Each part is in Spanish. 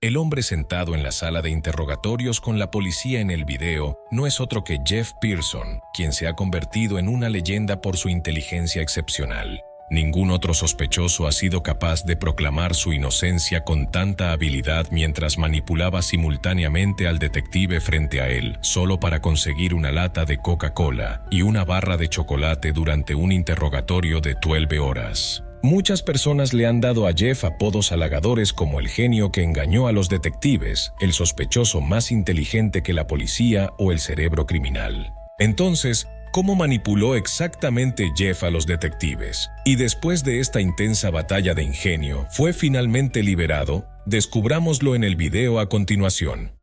El hombre sentado en la sala de interrogatorios con la policía en el video no es otro que Jeff Pearson, quien se ha convertido en una leyenda por su inteligencia excepcional. Ningún otro sospechoso ha sido capaz de proclamar su inocencia con tanta habilidad mientras manipulaba simultáneamente al detective frente a él, solo para conseguir una lata de Coca-Cola y una barra de chocolate durante un interrogatorio de 12 horas. Muchas personas le han dado a Jeff apodos halagadores como el genio que engañó a los detectives, el sospechoso más inteligente que la policía o el cerebro criminal. Entonces, ¿cómo manipuló exactamente Jeff a los detectives? Y después de esta intensa batalla de ingenio, ¿fue finalmente liberado? Descubrámoslo en el video a continuación.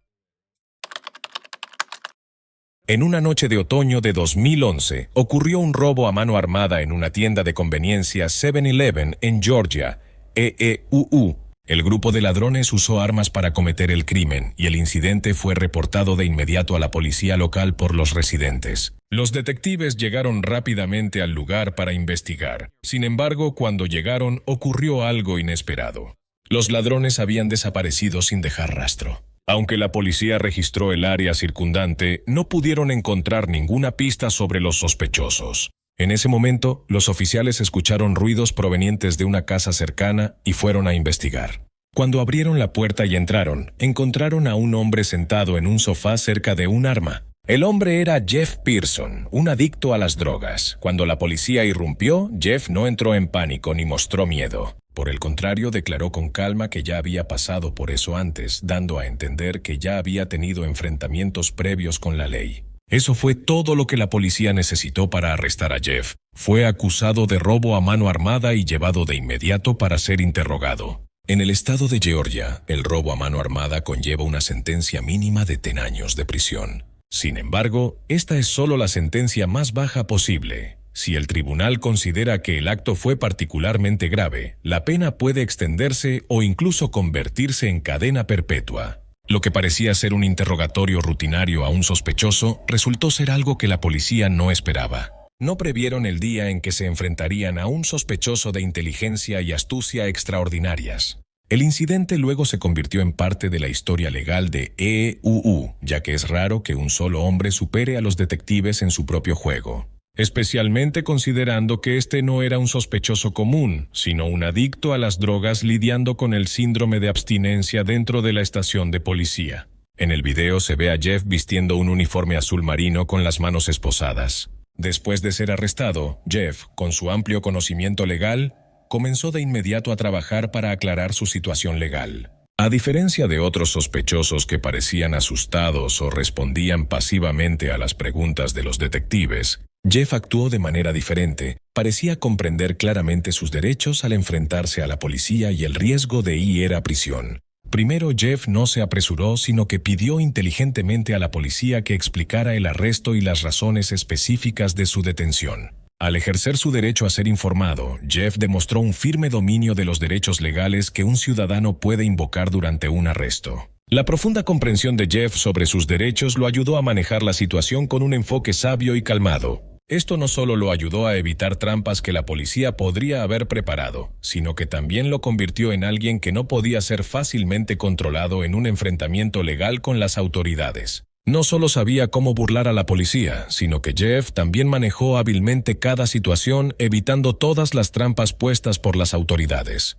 En una noche de otoño de 2011, ocurrió un robo a mano armada en una tienda de conveniencia 7-Eleven en Georgia, EEUU. El grupo de ladrones usó armas para cometer el crimen y el incidente fue reportado de inmediato a la policía local por los residentes. Los detectives llegaron rápidamente al lugar para investigar. Sin embargo, cuando llegaron, ocurrió algo inesperado. Los ladrones habían desaparecido sin dejar rastro. Aunque la policía registró el área circundante, no pudieron encontrar ninguna pista sobre los sospechosos. En ese momento, los oficiales escucharon ruidos provenientes de una casa cercana y fueron a investigar. Cuando abrieron la puerta y encontraron a un hombre sentado en un sofá cerca de un arma. El hombre era Jeff Pearson, un adicto a las drogas. Cuando la policía irrumpió, Jeff no entró en pánico ni mostró miedo. Por el contrario, declaró con calma que ya había pasado por eso antes, dando a entender que ya había tenido enfrentamientos previos con la ley. Eso fue todo lo que la policía necesitó para arrestar a Jeff. Fue acusado de robo a mano armada y llevado de inmediato para ser interrogado. En el estado de Georgia, el robo a mano armada conlleva una sentencia mínima de 10 años de prisión. Sin embargo, esta es solo la sentencia más baja posible. Si el tribunal considera que el acto fue particularmente grave, la pena puede extenderse o incluso convertirse en cadena perpetua. Lo que parecía ser un interrogatorio rutinario a un sospechoso resultó ser algo que la policía no esperaba. No previeron el día en que se enfrentarían a un sospechoso de inteligencia y astucia extraordinarias. El incidente luego se convirtió en parte de la historia legal de EEUU, ya que es raro que un solo hombre supere a los detectives en su propio juego. Especialmente considerando que este no era un sospechoso común, sino un adicto a las drogas lidiando con el síndrome de abstinencia dentro de la estación de policía. En el video se ve a Jeff vistiendo un uniforme azul marino con las manos esposadas. Después de ser arrestado, Jeff, con su amplio conocimiento legal, comenzó de inmediato a trabajar para aclarar su situación legal. A diferencia de otros sospechosos que parecían asustados o respondían pasivamente a las preguntas de los detectives, Jeff actuó de manera diferente. Parecía comprender claramente sus derechos al enfrentarse a la policía y el riesgo de ir a prisión. Primero, Jeff no se apresuró, sino que pidió inteligentemente a la policía que explicara el arresto y las razones específicas de su detención. Al ejercer su derecho a ser informado, Jeff demostró un firme dominio de los derechos legales que un ciudadano puede invocar durante un arresto. La profunda comprensión de Jeff sobre sus derechos lo ayudó a manejar la situación con un enfoque sabio y calmado. Esto no solo lo ayudó a evitar trampas que la policía podría haber preparado, sino que también lo convirtió en alguien que no podía ser fácilmente controlado en un enfrentamiento legal con las autoridades. No solo sabía cómo burlar a la policía, sino que Jeff también manejó hábilmente cada situación, evitando todas las trampas puestas por las autoridades.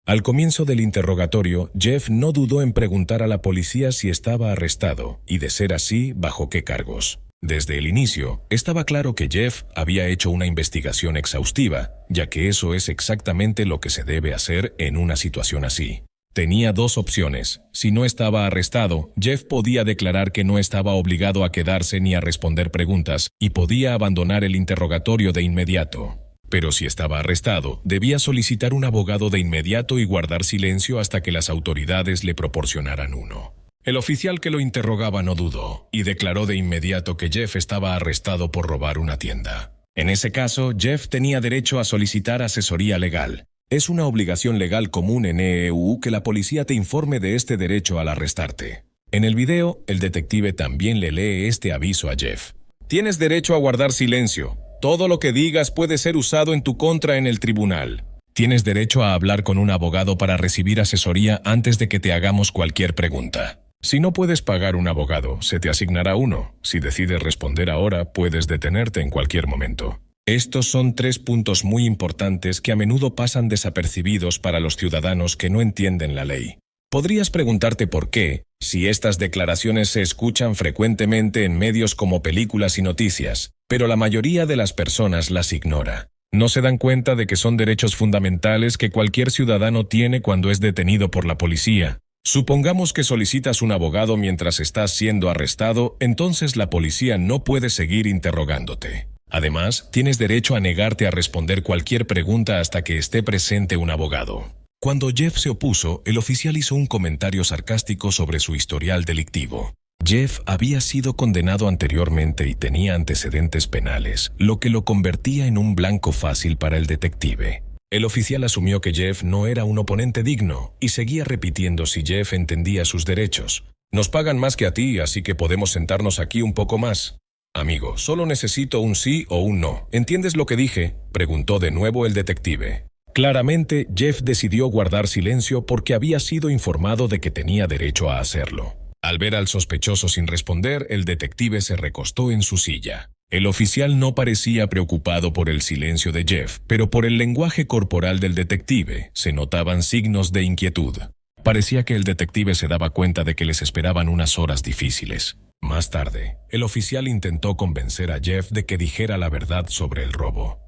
Al comienzo del interrogatorio, Jeff no dudó en preguntar a la policía si estaba arrestado, y de ser así, bajo qué cargos. Desde el inicio, estaba claro que Jeff había hecho una investigación exhaustiva, ya que eso es exactamente lo que se debe hacer en una situación así. Tenía dos opciones. Si no estaba arrestado, Jeff podía declarar que no estaba obligado a quedarse ni a responder preguntas, y podía abandonar el interrogatorio de inmediato. Pero si estaba arrestado, debía solicitar un abogado de inmediato y guardar silencio hasta que las autoridades le proporcionaran uno. El oficial que lo interrogaba no dudó, y declaró de inmediato que Jeff estaba arrestado por robar una tienda. En ese caso, Jeff tenía derecho a solicitar asesoría legal. Es una obligación legal común en EEU que la policía te informe de este derecho al arrestarte. En el video, el detective también le lee este aviso a Jeff. Tienes derecho a guardar silencio. Todo lo que digas puede ser usado en tu contra en el tribunal. Tienes derecho a hablar con un abogado para recibir asesoría antes de que te hagamos cualquier pregunta. Si no puedes pagar un abogado, se te asignará uno. Si decides responder ahora, puedes detenerte en cualquier momento. Estos son 3 puntos muy importantes que a menudo pasan desapercibidos para los ciudadanos que no entienden la ley. Podrías preguntarte por qué, si estas declaraciones se escuchan frecuentemente en medios como películas y noticias, pero la mayoría de las personas las ignora. No se dan cuenta de que son derechos fundamentales que cualquier ciudadano tiene cuando es detenido por la policía. Supongamos que solicitas un abogado mientras estás siendo arrestado, entonces la policía no puede seguir interrogándote. Además, tienes derecho a negarte a responder cualquier pregunta hasta que esté presente un abogado. Cuando Jeff se opuso, el oficial hizo un comentario sarcástico sobre su historial delictivo. Jeff había sido condenado anteriormente y tenía antecedentes penales, lo que lo convertía en un blanco fácil para el detective. El oficial asumió que Jeff no era un oponente digno y seguía repitiendo si Jeff entendía sus derechos. Nos pagan más que a ti, así que podemos sentarnos aquí un poco más. Amigo, solo necesito un sí o un no. ¿Entiendes lo que dije?, preguntó de nuevo el detective. Claramente, Jeff decidió guardar silencio porque había sido informado de que tenía derecho a hacerlo. Al ver al sospechoso sin responder, el detective se recostó en su silla. El oficial no parecía preocupado por el silencio de Jeff, pero por el lenguaje corporal del detective se notaban signos de inquietud. Parecía que el detective se daba cuenta de que les esperaban unas horas difíciles. Más tarde, el oficial intentó convencer a Jeff de que dijera la verdad sobre el robo.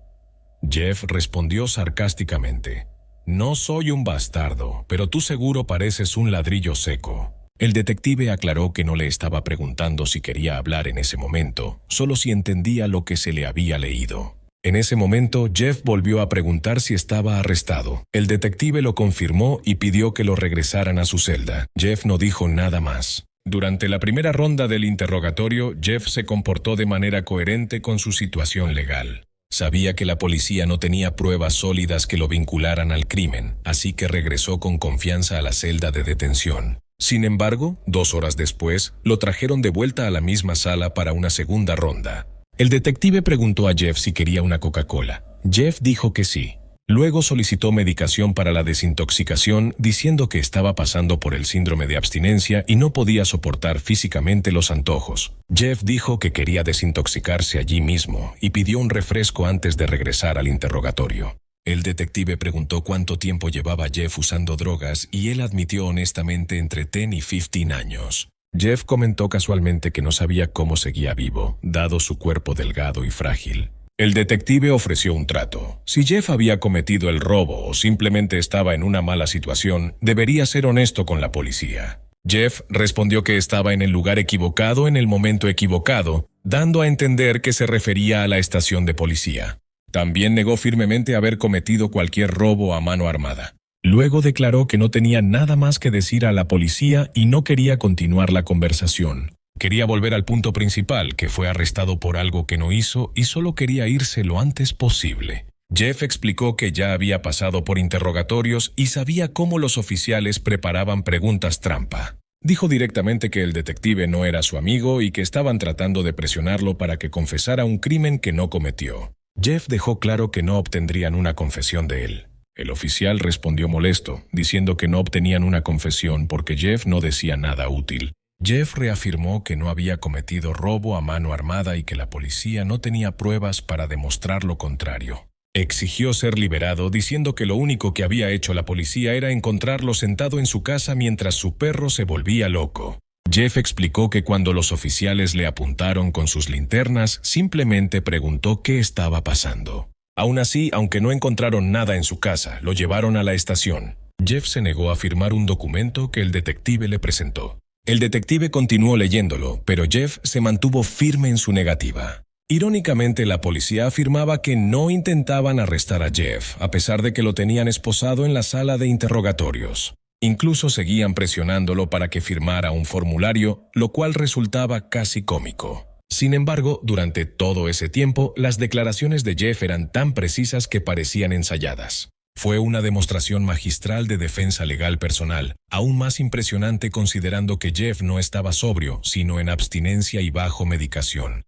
Jeff respondió sarcásticamente: «No soy un bastardo, pero tú seguro pareces un ladrillo seco». El detective aclaró que no le estaba preguntando si quería hablar en ese momento, solo si entendía lo que se le había leído. En ese momento, Jeff volvió a preguntar si estaba arrestado. El detective lo confirmó y pidió que lo regresaran a su celda. Jeff no dijo nada más. Durante la primera ronda del interrogatorio, Jeff se comportó de manera coherente con su situación legal. Sabía que la policía no tenía pruebas sólidas que lo vincularan al crimen, así que regresó con confianza a la celda de detención. Sin embargo, 2 horas después, lo trajeron de vuelta a la misma sala para una segunda ronda. El detective preguntó a Jeff si quería una Coca-Cola. Jeff dijo que sí. Luego solicitó medicación para la desintoxicación, diciendo que estaba pasando por el síndrome de abstinencia y no podía soportar físicamente los antojos. Jeff dijo que quería desintoxicarse allí mismo y pidió un refresco antes de regresar al interrogatorio. El detective preguntó cuánto tiempo llevaba Jeff usando drogas y él admitió honestamente entre 10 y 15 años. Jeff comentó casualmente que no sabía cómo seguía vivo, dado su cuerpo delgado y frágil. El detective ofreció un trato. Si Jeff había cometido el robo o simplemente estaba en una mala situación, debería ser honesto con la policía. Jeff respondió que estaba en el lugar equivocado en el momento equivocado, dando a entender que se refería a la estación de policía. También negó firmemente haber cometido cualquier robo a mano armada. Luego declaró que no tenía nada más que decir a la policía y no quería continuar la conversación. Quería volver al punto principal, que fue arrestado por algo que no hizo y solo quería irse lo antes posible. Jeff explicó que ya había pasado por interrogatorios y sabía cómo los oficiales preparaban preguntas trampa. Dijo directamente que el detective no era su amigo y que estaban tratando de presionarlo para que confesara un crimen que no cometió. Jeff dejó claro que no obtendrían una confesión de él. El oficial respondió molesto, diciendo que no obtenían una confesión porque Jeff no decía nada útil. Jeff reafirmó que no había cometido robo a mano armada y que la policía no tenía pruebas para demostrar lo contrario. Exigió ser liberado, diciendo que lo único que había hecho la policía era encontrarlo sentado en su casa mientras su perro se volvía loco. Jeff explicó que cuando los oficiales le apuntaron con sus linternas, simplemente preguntó qué estaba pasando. Aún así, aunque no encontraron nada en su casa, lo llevaron a la estación. Jeff se negó a firmar un documento que el detective le presentó. El detective continuó leyéndolo, pero Jeff se mantuvo firme en su negativa. Irónicamente, la policía afirmaba que no intentaban arrestar a Jeff, a pesar de que lo tenían esposado en la sala de interrogatorios. Incluso seguían presionándolo para que firmara un formulario, lo cual resultaba casi cómico. Sin embargo, durante todo ese tiempo, las declaraciones de Jeff eran tan precisas que parecían ensayadas. Fue una demostración magistral de defensa legal personal, aún más impresionante considerando que Jeff no estaba sobrio, sino en abstinencia y bajo medicación.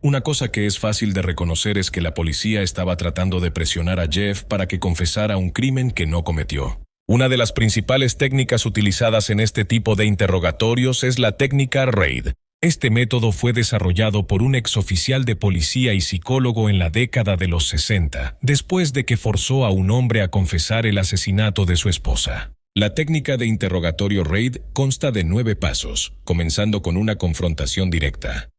Una cosa que es fácil de reconocer es que la policía estaba tratando de presionar a Jeff para que confesara un crimen que no cometió. Una de las principales técnicas utilizadas en este tipo de interrogatorios es la técnica RAID. Este método fue desarrollado por un exoficial de policía y psicólogo en la década de los 60, después de que forzó a un hombre a confesar el asesinato de su esposa. La técnica de interrogatorio RAID consta de 9 pasos, comenzando con una confrontación directa.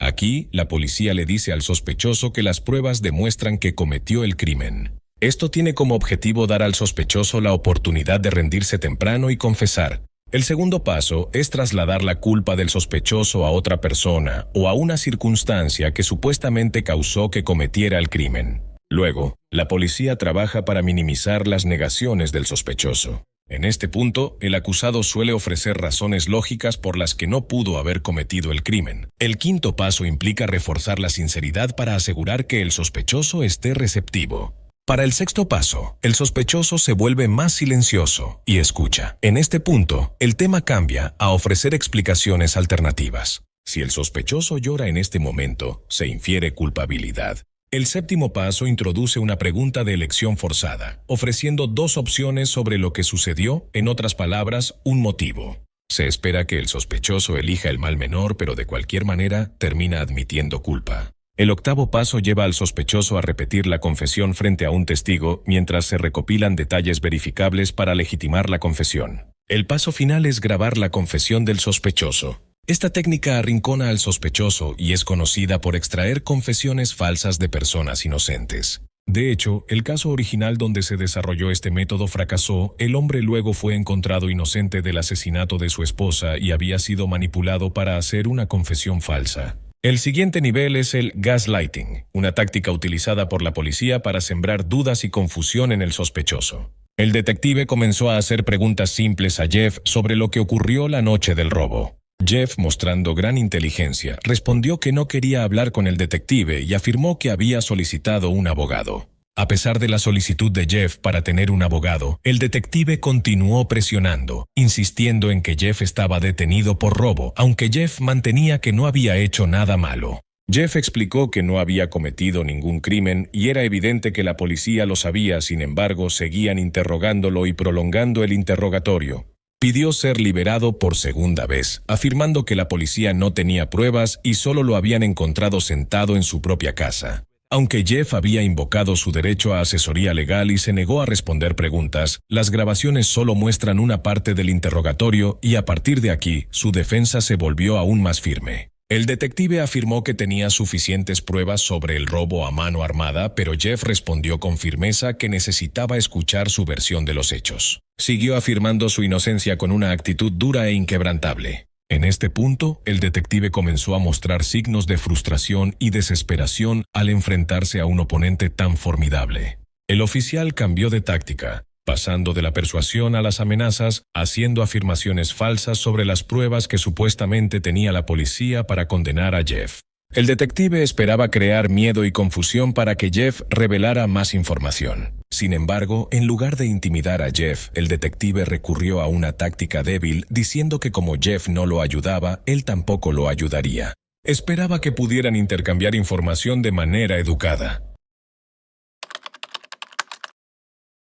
Aquí, la policía le dice al sospechoso que las pruebas demuestran que cometió el crimen. Esto tiene como objetivo dar al sospechoso la oportunidad de rendirse temprano y confesar. El segundo paso es trasladar la culpa del sospechoso a otra persona o a una circunstancia que supuestamente causó que cometiera el crimen. Luego, la policía trabaja para minimizar las negaciones del sospechoso. En este punto, el acusado suele ofrecer razones lógicas por las que no pudo haber cometido el crimen. El quinto paso implica reforzar la sinceridad para asegurar que el sospechoso esté receptivo. Para el sexto paso, el sospechoso se vuelve más silencioso y escucha. En este punto, el tema cambia a ofrecer explicaciones alternativas. Si el sospechoso llora en este momento, se infiere culpabilidad. El séptimo paso introduce una pregunta de elección forzada, ofreciendo 2 opciones sobre lo que sucedió, en otras palabras, un motivo. Se espera que el sospechoso elija el mal menor, pero de cualquier manera termina admitiendo culpa. El octavo paso lleva al sospechoso a repetir la confesión frente a un testigo mientras se recopilan detalles verificables para legitimar la confesión. El paso final es grabar la confesión del sospechoso. Esta técnica arrincona al sospechoso y es conocida por extraer confesiones falsas de personas inocentes. De hecho, el caso original donde se desarrolló este método fracasó. El hombre luego fue encontrado inocente del asesinato de su esposa y había sido manipulado para hacer una confesión falsa. El siguiente nivel es el gaslighting, una táctica utilizada por la policía para sembrar dudas y confusión en el sospechoso. El detective comenzó a hacer preguntas simples a Jeff sobre lo que ocurrió la noche del robo. Jeff, mostrando gran inteligencia, respondió que no quería hablar con el detective y afirmó que había solicitado un abogado. A pesar de la solicitud de Jeff para tener un abogado, el detective continuó presionando, insistiendo en que Jeff estaba detenido por robo, aunque Jeff mantenía que no había hecho nada malo. Jeff explicó que no había cometido ningún crimen y era evidente que la policía lo sabía, sin embargo, seguían interrogándolo y prolongando el interrogatorio. Pidió ser liberado por segunda vez, afirmando que la policía no tenía pruebas y solo lo habían encontrado sentado en su propia casa. Aunque Jeff había invocado su derecho a asesoría legal y se negó a responder preguntas, las grabaciones solo muestran una parte del interrogatorio y a partir de aquí, su defensa se volvió aún más firme. El detective afirmó que tenía suficientes pruebas sobre el robo a mano armada, pero Jeff respondió con firmeza que necesitaba escuchar su versión de los hechos. Siguió afirmando su inocencia con una actitud dura e inquebrantable. En este punto, el detective comenzó a mostrar signos de frustración y desesperación al enfrentarse a un oponente tan formidable. El oficial cambió de táctica, pasando de la persuasión a las amenazas, haciendo afirmaciones falsas sobre las pruebas que supuestamente tenía la policía para condenar a Jeff. El detective esperaba crear miedo y confusión para que Jeff revelara más información. Sin embargo, en lugar de intimidar a Jeff, el detective recurrió a una táctica débil, diciendo que como Jeff no lo ayudaba, él tampoco lo ayudaría. Esperaba que pudieran intercambiar información de manera educada.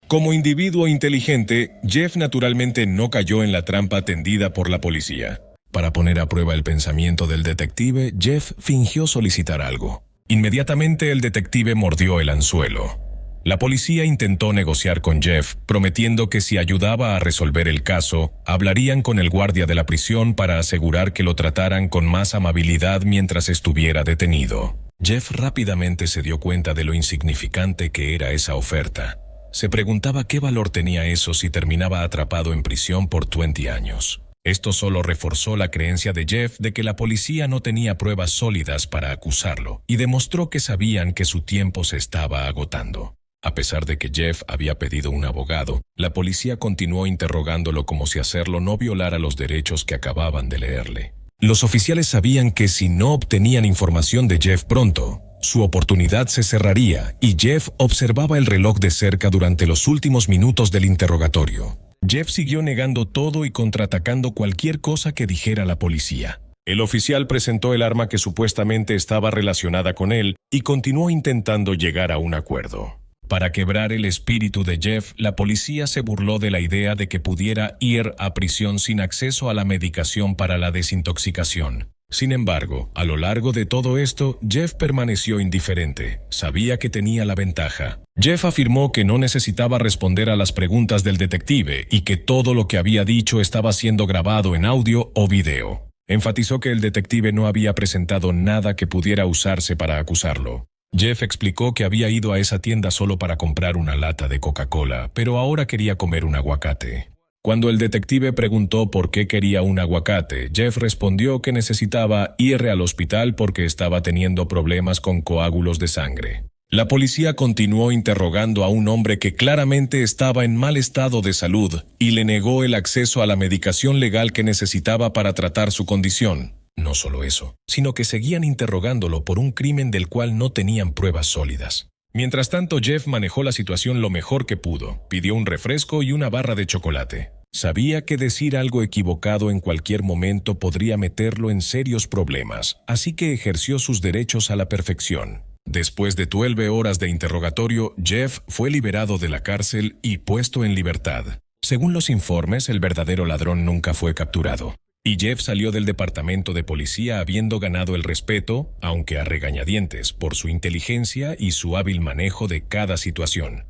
Como individuo inteligente, Jeff naturalmente no cayó en la trampa tendida por la policía. Para poner a prueba el pensamiento del detective, Jeff fingió solicitar algo. Inmediatamente el detective mordió el anzuelo. La policía intentó negociar con Jeff, prometiendo que si ayudaba a resolver el caso, hablarían con el guardia de la prisión para asegurar que lo trataran con más amabilidad mientras estuviera detenido. Jeff rápidamente se dio cuenta de lo insignificante que era esa oferta. Se preguntaba qué valor tenía eso si terminaba atrapado en prisión por 20 años. Esto solo reforzó la creencia de Jeff de que la policía no tenía pruebas sólidas para acusarlo y demostró que sabían que su tiempo se estaba agotando. A pesar de que Jeff había pedido un abogado, la policía continuó interrogándolo como si hacerlo no violara los derechos que acababan de leerle. Los oficiales sabían que si no obtenían información de Jeff pronto, su oportunidad se cerraría y Jeff observaba el reloj de cerca durante los últimos minutos del interrogatorio. Jeff siguió negando todo y contraatacando cualquier cosa que dijera la policía. El oficial presentó el arma que supuestamente estaba relacionada con él y continuó intentando llegar a un acuerdo. Para quebrar el espíritu de Jeff, la policía se burló de la idea de que pudiera ir a prisión sin acceso a la medicación para la desintoxicación. Sin embargo, a lo largo de todo esto, Jeff permaneció indiferente. Sabía que tenía la ventaja. Jeff afirmó que no necesitaba responder a las preguntas del detective y que todo lo que había dicho estaba siendo grabado en audio o video. Enfatizó que el detective no había presentado nada que pudiera usarse para acusarlo. Jeff explicó que había ido a esa tienda solo para comprar una lata de Coca-Cola, pero ahora quería comer un aguacate. Cuando el detective preguntó por qué quería un aguacate, Jeff respondió que necesitaba ir al hospital porque estaba teniendo problemas con coágulos de sangre. La policía continuó interrogando a un hombre que claramente estaba en mal estado de salud y le negó el acceso a la medicación legal que necesitaba para tratar su condición. No solo eso, sino que seguían interrogándolo por un crimen del cual no tenían pruebas sólidas. Mientras tanto, Jeff manejó la situación lo mejor que pudo. Pidió un refresco y una barra de chocolate. Sabía que decir algo equivocado en cualquier momento podría meterlo en serios problemas, así que ejerció sus derechos a la perfección. Después de 12 horas de interrogatorio, Jeff fue liberado de la cárcel y puesto en libertad. Según los informes, el verdadero ladrón nunca fue capturado. Y Jeff salió del departamento de policía habiendo ganado el respeto, aunque a regañadientes, por su inteligencia y su hábil manejo de cada situación.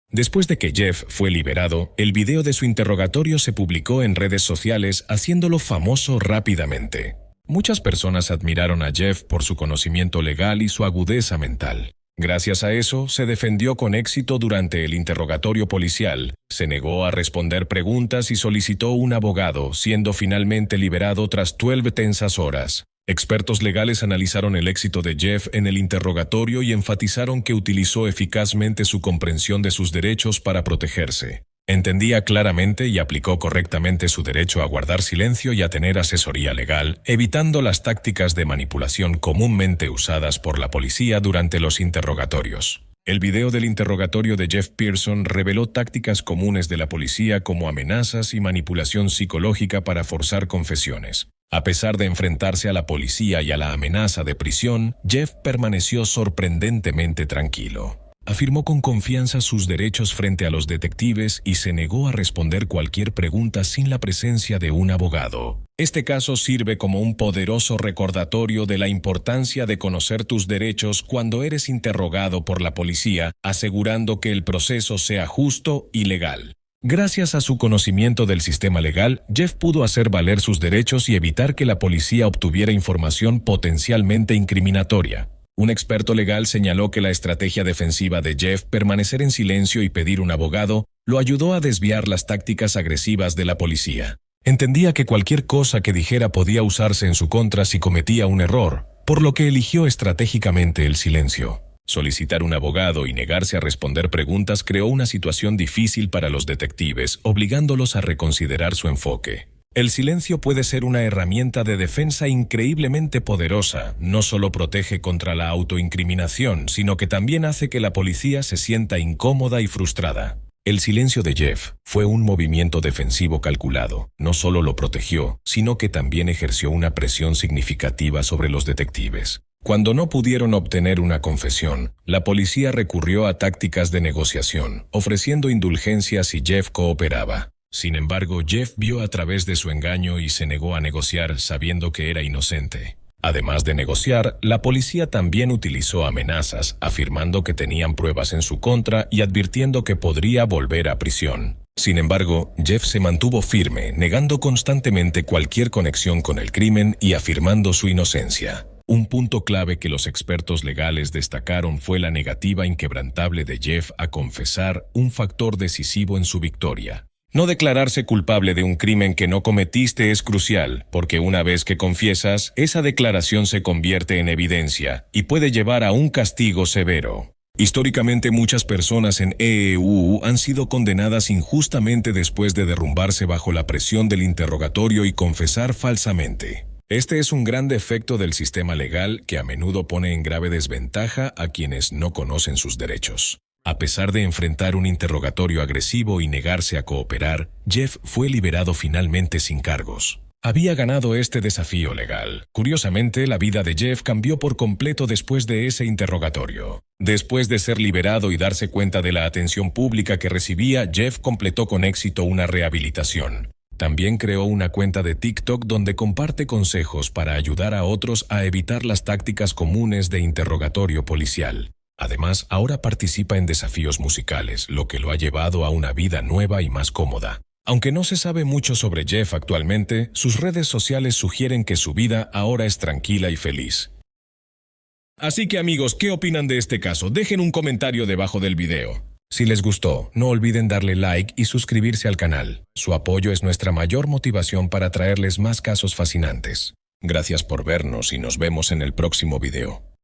Después de que Jeff fue liberado, el video de su interrogatorio se publicó en redes sociales, haciéndolo famoso rápidamente. Muchas personas admiraron a Jeff por su conocimiento legal y su agudeza mental. Gracias a eso, se defendió con éxito durante el interrogatorio policial, se negó a responder preguntas y solicitó un abogado, siendo finalmente liberado tras 12 tensas horas. Expertos legales analizaron el éxito de Jeff en el interrogatorio y enfatizaron que utilizó eficazmente su comprensión de sus derechos para protegerse. Entendía claramente y aplicó correctamente su derecho a guardar silencio y a tener asesoría legal, evitando las tácticas de manipulación comúnmente usadas por la policía durante los interrogatorios. El video del interrogatorio de Jeff Pearson reveló tácticas comunes de la policía como amenazas y manipulación psicológica para forzar confesiones. A pesar de enfrentarse a la policía y a la amenaza de prisión, Jeff permaneció sorprendentemente tranquilo. Afirmó con confianza sus derechos frente a los detectives y se negó a responder cualquier pregunta sin la presencia de un abogado. Este caso sirve como un poderoso recordatorio de la importancia de conocer tus derechos cuando eres interrogado por la policía, asegurando que el proceso sea justo y legal. Gracias a su conocimiento del sistema legal, Jeff pudo hacer valer sus derechos y evitar que la policía obtuviera información potencialmente incriminatoria. Un experto legal señaló que la estrategia defensiva de Jeff, permanecer en silencio y pedir un abogado, lo ayudó a desviar las tácticas agresivas de la policía. Entendía que cualquier cosa que dijera podía usarse en su contra si cometía un error, por lo que eligió estratégicamente el silencio. Solicitar un abogado y negarse a responder preguntas creó una situación difícil para los detectives, obligándolos a reconsiderar su enfoque. El silencio puede ser una herramienta de defensa increíblemente poderosa. No solo protege contra la autoincriminación, sino que también hace que la policía se sienta incómoda y frustrada. El silencio de Jeff fue un movimiento defensivo calculado. No solo lo protegió, sino que también ejerció una presión significativa sobre los detectives. Cuando no pudieron obtener una confesión, la policía recurrió a tácticas de negociación, ofreciendo indulgencias si Jeff cooperaba. Sin embargo, Jeff vio a través de su engaño y se negó a negociar sabiendo que era inocente. Además de negociar, la policía también utilizó amenazas, afirmando que tenían pruebas en su contra y advirtiendo que podría volver a prisión. Sin embargo, Jeff se mantuvo firme, negando constantemente cualquier conexión con el crimen y afirmando su inocencia. Un punto clave que los expertos legales destacaron fue la negativa inquebrantable de Jeff a confesar, un factor decisivo en su victoria. No declararse culpable de un crimen que no cometiste es crucial, porque una vez que confiesas, esa declaración se convierte en evidencia y puede llevar a un castigo severo. Históricamente, muchas personas en EEU han sido condenadas injustamente después de derrumbarse bajo la presión del interrogatorio y confesar falsamente. Este es un gran defecto del sistema legal que a menudo pone en grave desventaja a quienes no conocen sus derechos. A pesar de enfrentar un interrogatorio agresivo y negarse a cooperar, Jeff fue liberado finalmente sin cargos. Había ganado este desafío legal. Curiosamente, la vida de Jeff cambió por completo después de ese interrogatorio. Después de ser liberado y darse cuenta de la atención pública que recibía, Jeff completó con éxito una rehabilitación. También creó una cuenta de TikTok donde comparte consejos para ayudar a otros a evitar las tácticas comunes de interrogatorio policial. Además, ahora participa en desafíos musicales, lo que lo ha llevado a una vida nueva y más cómoda. Aunque no se sabe mucho sobre Jeff actualmente, sus redes sociales sugieren que su vida ahora es tranquila y feliz. Así que amigos, ¿qué opinan de este caso? Dejen un comentario debajo del video. Si les gustó, no olviden darle like y suscribirse al canal. Su apoyo es nuestra mayor motivación para traerles más casos fascinantes. Gracias por vernos y nos vemos en el próximo video.